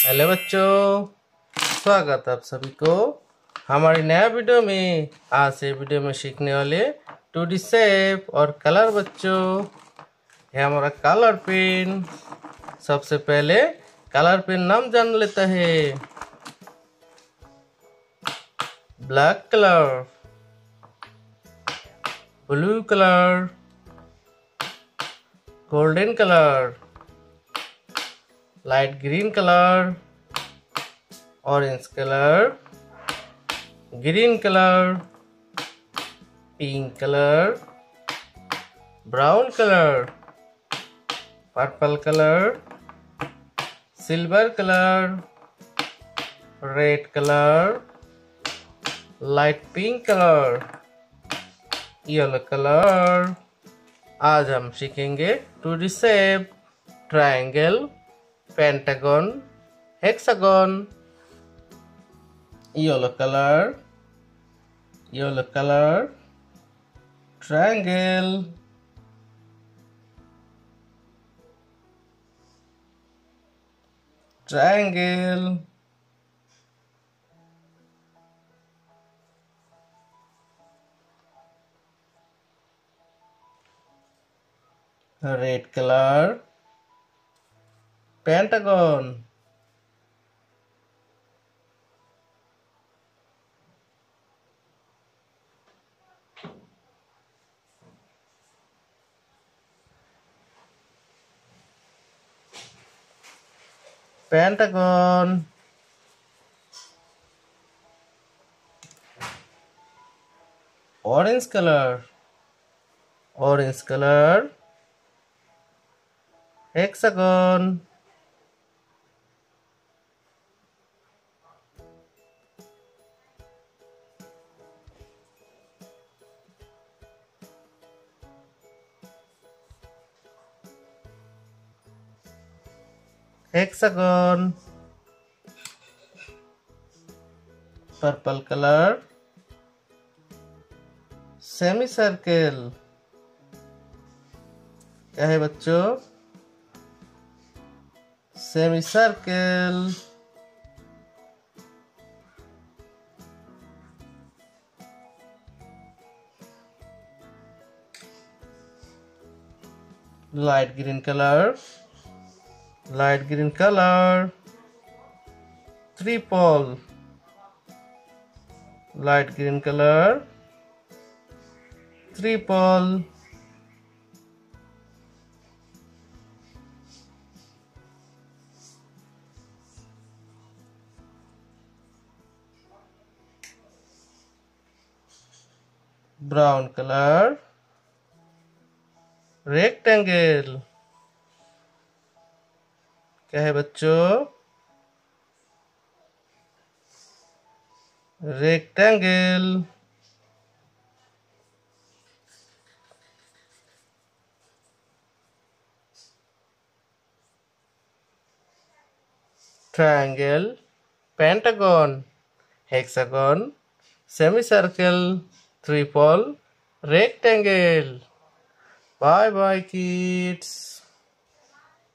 Hello बच्चों, स्वागत है आप सभी को हमारी नया वीडियो में। आज से वीडियो में सीखने वाले 2D शेप और कलर बच्चों। है हमारा कलर पेन। सबसे पहले कलर पेन नाम जान लेता है। Black colour, blue colour, golden colour, light green colour, orange colour, green colour, pink colour, brown colour, purple colour, silver colour, red colour, light pink colour, yellow colour. आज हम सीखेंगे 2D shape, triangle, pentagon, hexagon. Yellow colour, triangle, triangle, red colour, pentagon, pentagon, orange colour, hexagon, hexagon, purple colour, semi circle. क्या है बच्चों? Semi circle. Light green colour, triple, light green colour, triple, brown colour, rectangle. क्या है बच्चों? Rectangle. Triangle, pentagon, hexagon, semicircle, triple, rectangle. Bye bye kids.